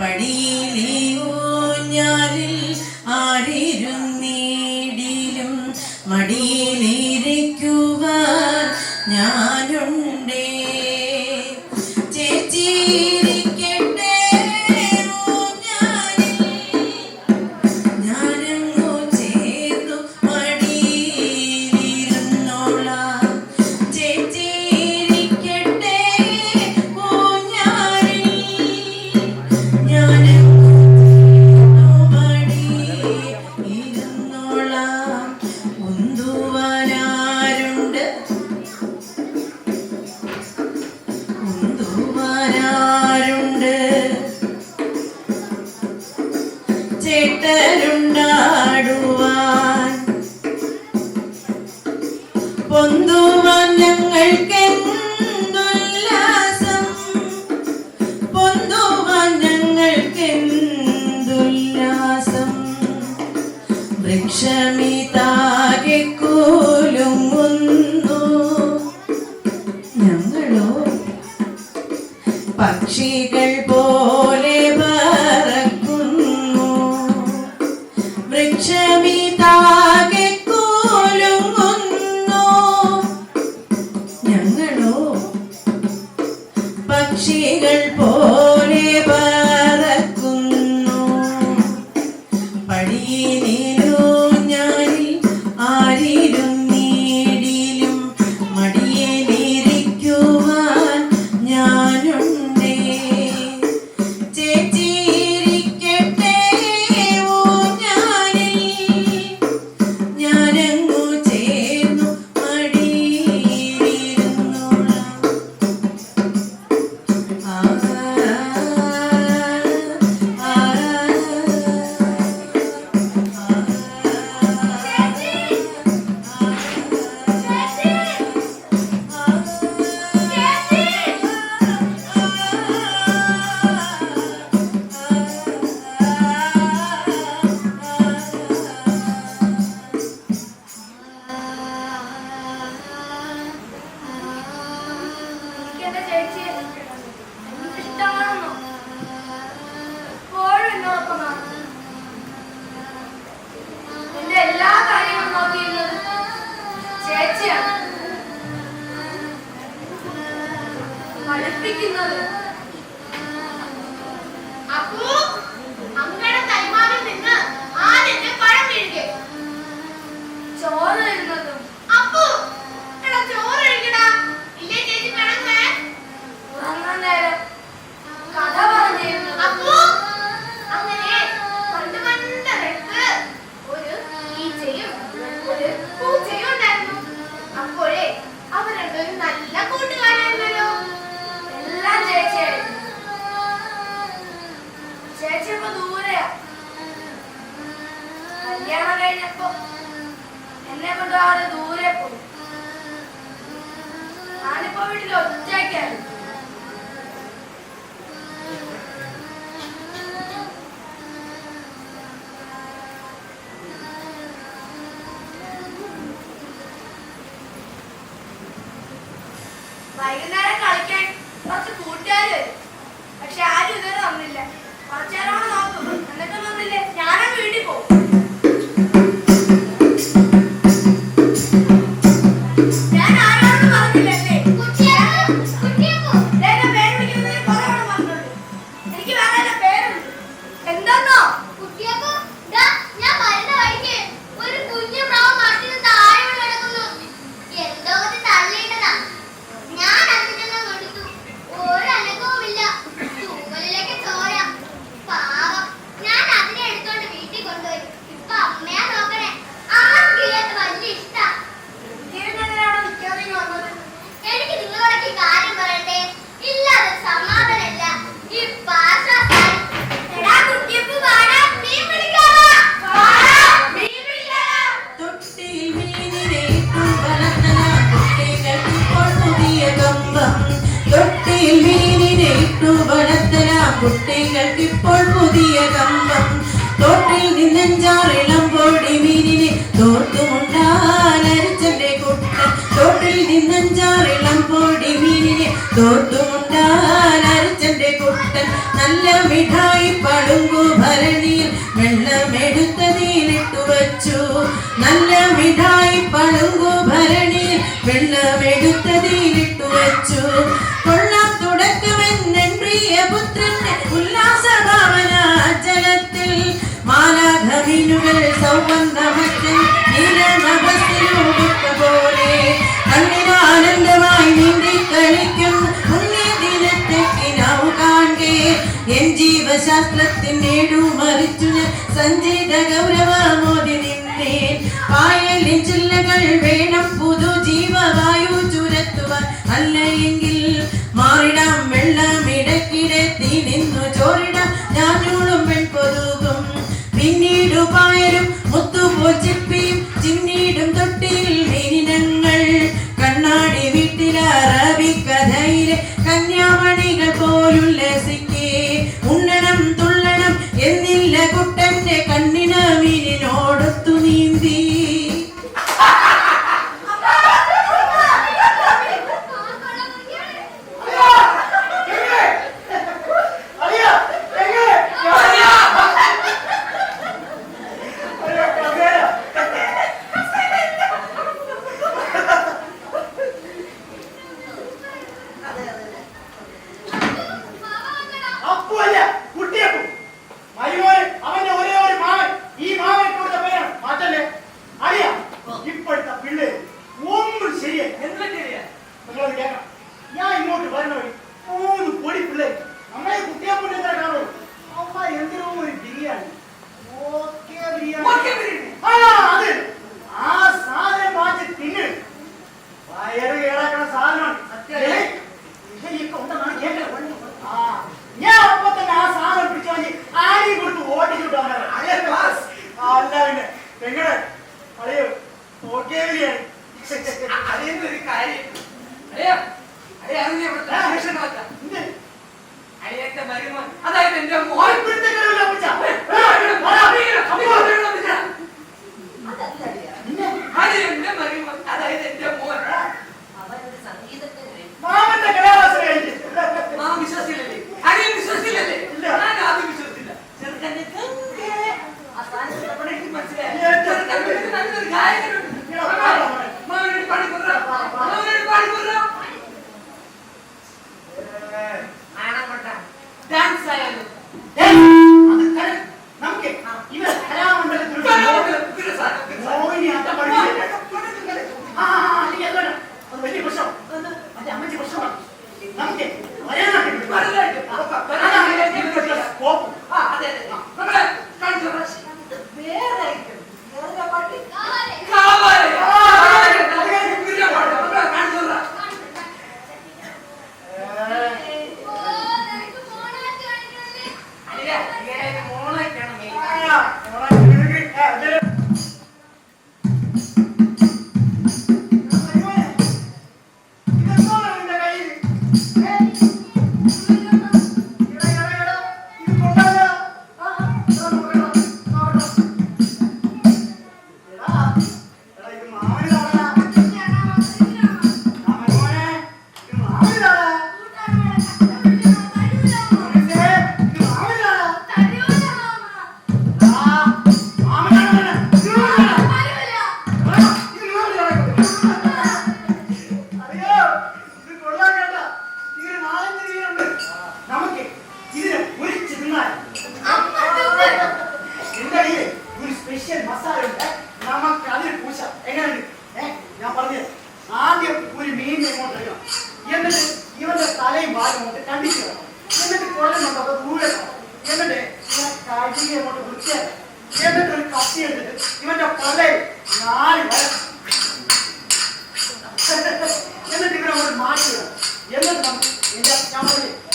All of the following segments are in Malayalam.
പടിയിലെ ഊഞ്ഞാലിൽ ആരിരുന്നീടിലും മടിയിലിരിക്കുവാൻ ഞാനുണ്ടേ. ചേച്ചിരിക്കട്ടെ ഊഞ്ഞാലിൽ ഞാനങ്ങു ചേർന്നു മടിയിലിരുന്നോളാം. ചേച്ചിരിക്കട്ടെ ഊഞ്ഞാലിൽ ഞാനങ്ങു മടിയിലിരുന്നോളാം. ഉന്തുവാനാരുണ്ട് ചേട്ടരുണ്ടാടുവാൻ പൊന്തുവാൻ ഞങ്ങൾക്കെന്തുല്ലാസം, പൊന്തുവാൻ ഞങ്ങൾക്കെന്തുല്ലാസം. വൃക്ഷമിതാകെ കുലുങ്ങുന്നു, ഞങ്ങളോ പക്ഷികൾ പോലെ പറക്കുന്നു. വൃക്ഷമിതാകെ കുലുങ്ങുന്നു, ഞങ്ങളോ പക്ഷികൾ പോലെ പറക്കുന്നു. പടിയിലൂഞ്ഞാലിൽ ആരിരുന്നീടിലും മടിയിലിരിക്കുവാൻ ഞാനുണ്ടേ. ചേച്ചിരിക്കട്ടെ ഊഞ്ഞാലിൽ ഞാനങ്ങു ചേർന്നു മടിയിലിരുന്നോളാം. എല്ലാ കാര്യങ്ങളും നോക്കിയിരുന്നത് ചേച്ചിയാണ്. പഠിപ്പിക്കുന്നത് അപ്പോ അങ്ങയുടെ കൈമാറിൽ നിന്ന് ആദ്യത്തെ പഴം വീഴുക. ചോറ് തരുന്നതും അപ്പോ എടാ ചോറ് കഴിക്കടാ, ഇല്ലേ ചേച്ചി കിടന്നേ. ഉറങ്ങാൻ നേരം കഥ പറഞ്ഞു അപ്പോ അങ്ങനെ പണ്ട് പണ്ടടുത്ത് ഒരു ഈച്ചയും ഒരു പൂച്ചയും ഉണ്ടായിരുന്നു. അപ്പോഴേ അവർ രണ്ടുപേരും നല്ല കൂട്ടുകാരായിരുന്നല്ലോ. എല്ലാം ചേച്ചിയായിരുന്നു. ചേച്ചി ഇപ്പൊ ദൂരെയാ. കല്യാണം കഴിഞ്ഞപ്പോ എന്നെ കൊണ്ട് ആള് ദൂരെ പോയി. ഞാനിപ്പോ വീട്ടിൽ ഒറ്റയ്ക്കായിരുന്നു. വൈകുന്നേരം കളിക്കാൻ കുറച്ച് കൂട്ടുകാർ വരും. പക്ഷെ ആരും ഇതുവരെ വന്നില്ല. കുറച്ചേരോടെ നോക്കും, എന്നിട്ടും വന്നില്ലേ ഞാനും വീട്ടിൽ പോകും. ഞാൻ ആരോടും പറഞ്ഞില്ലല്ലേ. പേര് വിളിക്കുന്നതിന് കുറെ പറഞ്ഞിട്ടുണ്ട്. എനിക്ക് വേറെ പേരുണ്ട്. എന്താന്നോ ഞാൻ വരുന്ന വഴിക്ക് ഒരു കുഞ്ഞു പ്രാവ് മരത്തിന് താഴെ കിടക്കുന്നു. എന്തോ തള്ളിയിട്ടതാ. ഞാൻ അതിനെല്ലാം കൊടുത്തു. ഒരനക്കവുമില്ല. തൂവലിലേക്ക് ചോര. പാവം. ഞാൻ അതിനെ എടുത്തോണ്ട് വീട്ടിൽ കൊണ്ടുപോയി. ഇപ്പൊ അമ്മയാ നോക്കണേ. ആർക്കില്ലാത്ത വലിയ ഇഷ്ടാ. എനിക്ക് നിങ്ങളോടൊക്കെ കാര്യം പറയട്ടെ. ഇല്ലാതെ സമാധാനമില്ല. ഈ ഭാഷ കുട്ടികൾക്കിപ്പോൾ പുതിയ കമ്പം. തോട്ടിൽ നിന്നഞ്ചാറിളം പൊടി മീനിനെ തോർത്തുമുണ്ടാനരിച്ചന്റെ കുട്ടൻ. തോട്ടിൽ നിന്നഞ്ചാറിളം പൊടി മീനിനെ തോർത്തുമുണ്ടാനരിച്ചന്റെ കുട്ടൻ. നല്ല മിഠായി പുത്രന്റെ ഉല്ലാസഭാവന ജലത്തിൽ മാലാഖമീനുകൾ സൗഗന്ധമറ്റൻ നീലനഭസിലൂടുത്ത പോലെ കണ്ണിനാനന്ദമായി നീന്തി കളിക്കും പുണ്യദിനത്തെക്കിനാവു കാണേ എൻ ജീവശാസ്ത്രത്തിൻ നേടുമറിച്ചു ഞാൻ സഞ്ചിത ഗൗരവമോദി നിന്നേ പായലിൻ ചില്ലകൾ വേണം പുതു ജീവവായു ചുരത്തുവാൻ അല്ലയെങ്കിൽ മാറിടാം വെള്ളമിടക്കിടത്തി നിന്നു ചോറിടാം ഞാനൂളും പെൺപൊതുകും പിന്നീടു പായലും മുത്തുപോൽ ചിപ്പിയും ചിന്നീടും തൊട്ടിയിൽ മീനിനങ്ങൾ കണ്ണാടി വീട്ടിലെ അറബിക്കഥയിലെ കന്യാമണികൾ പോലുല്ലസിക്കേ ഉണ്ണണം തുള്ളണം എന്നില്ല കുട്ടന്റെ കണ്ണിന മീനിനോടൊത്തു നീന്തി ഞാൻ ഇങ്ങോട്ട് വരണ വഴി 3 പൊടി പിള്ളേർ നമ്മളെ കുട്ടിയാപ്പൊടി എത്ര കാണുള്ളൂ അമ്മ എന്തിനോ ഒരു ബിരിയാണി ഓക്കേ ബിരിയാണി അത് ആ സാധനം വാങ്ങി തിന്ന് വയറ് കേടാക്കണ സാധനമാണ് ഞാൻ അപ്പൊ തന്നെ ആ സാധനം പിടിച്ചു വാങ്ങി ആരെയും കൊടുത്ത് ഓടിച്ചിട്ടാണ് അല്ല പിന്നെ എങ്ങനെ അയ്യോ ഓക്കേ ബിരിയാണി അതെന്തൊരു കാര്യം അയ്യത്തെ മരുമോൻ അതായത് എന്റെ മോൻ അത് എന്റെ മരുമോൻ അതായത് എന്റെ മോൻ മാമന്റെ കലാവാസന കഴിഞ്ഞു മാമ വിശ്വസിച്ചില്ലല്ലേ അടിയും വിശ്വസിച്ചില്ലല്ലേ ഞാൻ ആദ്യം വിശ്വസിച്ചില്ല ചെറുക്കന്റെ മനസ്സിലായി നല്ലൊരു ഗായകനുണ്ട് മാമനോട് പാടിക്കൊടുറ മാമനോട് പാടിക്കൊടുറ ഡാൻസ് ആയാലും നമുക്ക് ഇവർ കലാമണ്ഡലത്തിൽ വലിയ പ്രശ്നം അത് അമ്മച്ചി പ്രശ്നമാണ് നമുക്ക് ഇവന്റെ പള്ളയിൽ 4 വരം എന്നിട്ട് ഇവരങ്ങോട്ട് മാറ്റി എന്നിട്ട് നമുക്ക് എന്റെ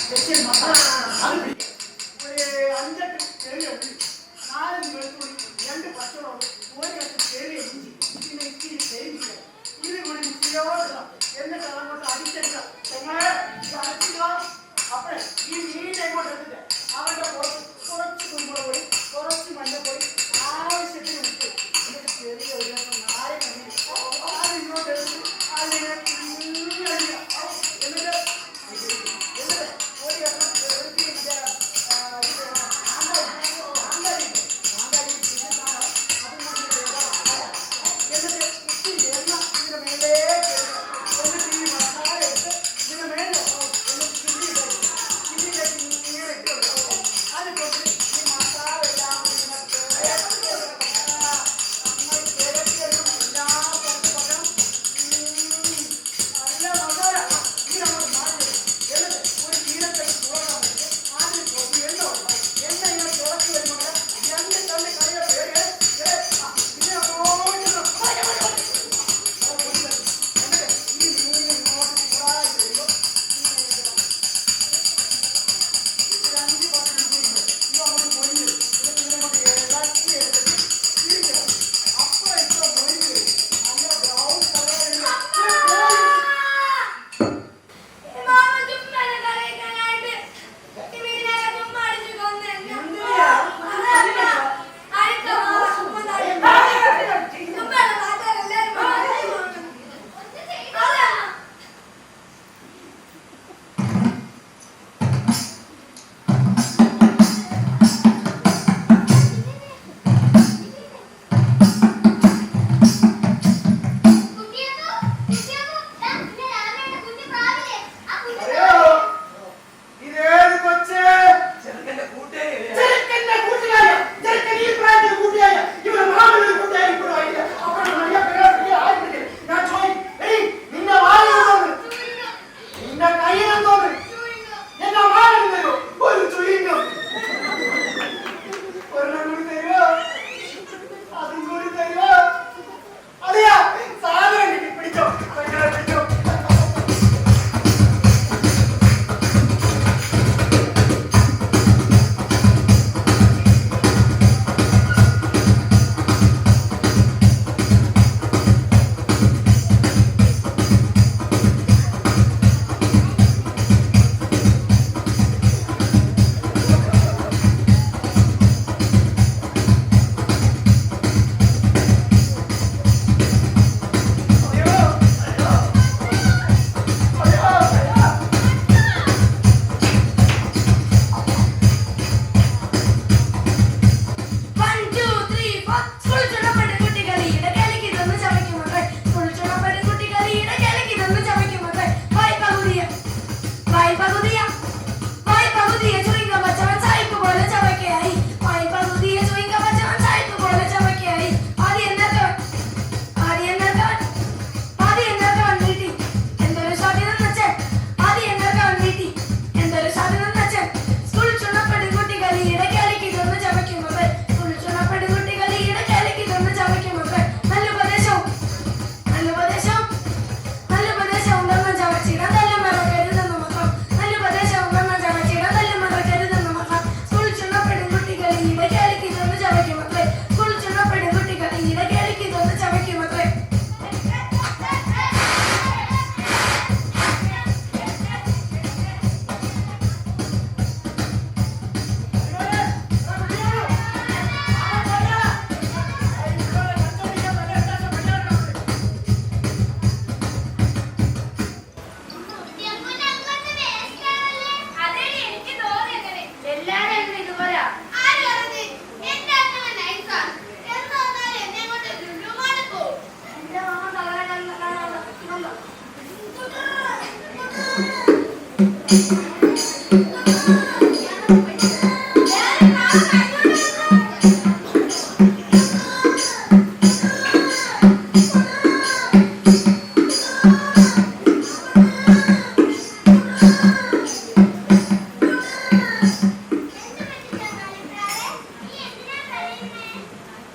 സ്പെഷ്യൽ മസാല അത് പിടിക്കാം ഒരു 5-8 ചെറിയ ഉള്ളി 4 വെളുത്തുള്ളി 2 പച്ചമുളക് 1 കഷ്ണം ചെറിയ ഇഞ്ചി പിന്നെ ഇച്ചിരി തേങ്ങ ഇത് കൂടി മിക്സിയോടിടാം എന്നിട്ട് അങ്ങോട്ട് അടിച്ചെടുക്കാം അപ്പോഴേ ഈ മീനിനെ ഇങ്ങോട്ട് എടുത്തിട്ട് അവരുടെ കുറച്ച് കുരുമുളക് പൊടി കുറച്ച് മഞ്ഞപ്പൊടി ആവശ്യത്തിന് ഉപ്പ് എന്നിട്ട് ചെറിയ ഒരു 4 മണി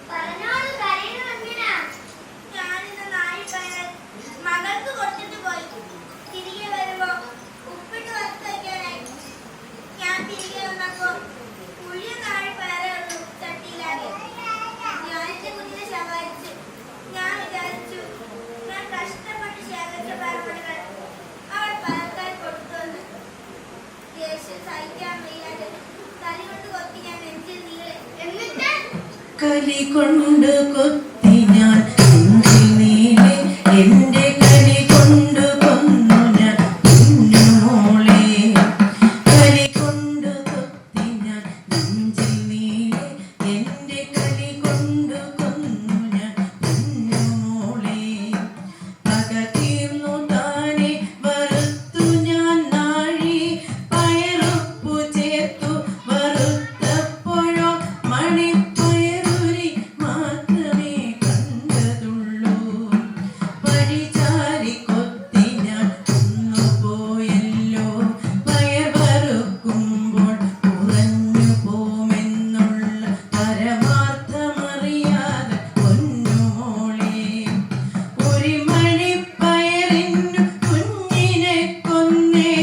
പറഞ്ഞോളൂ, കരയുന്നതെന്തിനാ? ഞാനിന്ന് നാഴിപ്പയർ മകൾക്ക് കൊടുത്തിട്ട് പോയി. തിരികെ വരുമ്പോ ഉപ്പിട്ട് വറുത്ത് വയ്ക്കാനായി. ഞാൻ തിരികെ വന്നപ്പോ പുളിയ നാഴിപ്പയറേ ഉള്ളൂ ചട്ടിയിലാകെ. ഞാനെന്റെ കുഞ്ഞിനെ ശകാരിച്ചു. ഞാൻ വിചാരിച്ചു ഞാൻ കഷ്ടപ്പെട്ട് ശേഖരിച്ച പഴമണികൾ അവൾ പലർക്കായി കൊടുത്തുവന്ന്. ദേഷ്യം സഹിക്കാൻ വയ്യാതെ തലി കൊണ്ട് കൊത്തി ഞാൻ നെഞ്ചിൽ നീളെ. എന്നിട്ട് കലി കൊണ്ട് കൊത്തി ഞാൻ നെഞ്ചിൽ നീളെ, എന്റെ കലി കൊണ്ട് കൊന്നു ഞാൻ കുഞ്ഞുമോളെ. കലി കൊണ്ട് കൊത്തി ഞാൻ നെഞ്ചിൽ നീളെ, എന്റെ കലി കൊണ്ട് കൊന്നു ഞാൻ കുഞ്ഞുമോളെ. പക തീർന്നു താനെ വറുത്തു ഞാൻ നാഴി പയറുപ്പു ചേർത്തു വറുത്തപ്പോഴോ മണിപ്പയറുരി മാത്രമേ കണ്ടതുള്ളൂ. പഴിചാരി കൊത്തി ഞാൻ കൊന്നുപോയല്ലോ, പയർ വറുക്കുമ്പോൾ കുറഞ്ഞു പോമെന്നുള്ള പരമാർത്ഥമറിയാതെ പൊന്നുമോളെ. ഒരു മണിപ്പയറിന്നു കുഞ്ഞിനെ കൊന്നേ,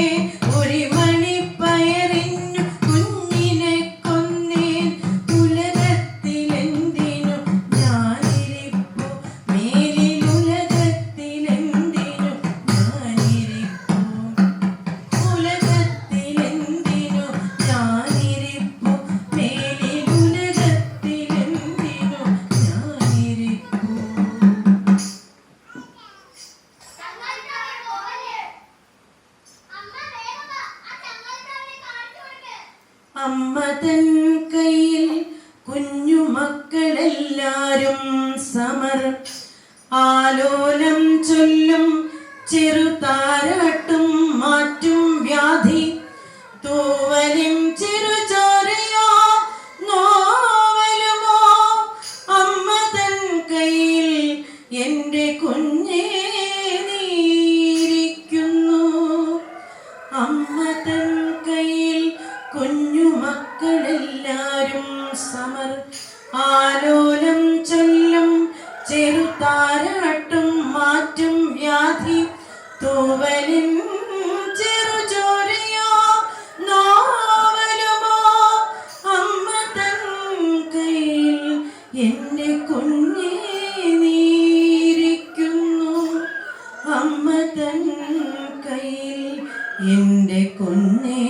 ഒരു മണിപ്പയറിന്നു കുഞ്ഞിനെ കൊന്നേ. ഉലകത്തിലെന്തിനു ഞാനിരിപ്പു മേലിൽ, ഉലകത്തിലെന്തിനു ഞാനിരിപ്പു, ഉലകത്തിലെന്തിനു ഞാനിരിപ്പു മേലിൽ, ഉലകത്തിലെന്തിനു ഞാനിരിപ്പു. ചങ്ങാതിപ്രാവേ പോവല്ലേ? അമ്മ വേഗം വാ, ആ ചങ്ങാതിപ്രാവിനെ കാണിച്ചു കൊടുക്ക്. അമ്മ തൻ കയ്യിൽ കുഞ്ഞുമക്കളെല്ലാരും സമർ ആലോലം ചൊല്ലും ചെറുതാരാട്ടും മാറ്റും വ്യാധി. തൂവലും ചെറുചോരയോ നോവലുമോ അമ്മ തൻ കയ്യിൽ എന്റെ കുഞ്ഞേ നീരിക്കുന്നു. അമ്മ തൻ കയ്യിൽ കുഞ്ഞുമക്കളെല്ലാരും സമർ ആലോലം ചൊല്ലും ചെറുതാരാട്ടും മാറ്റും വ്യാധി. തൂവലും ചെറുചോരയോ നോവലുമോ അമ്മ തൻ കയ്യിൽ എന്റെ കുഞ്ഞേ നീരിക്കുന്നു. അമ്മ തൻ കയ്യിൽ എന്റെ കുഞ്ഞേ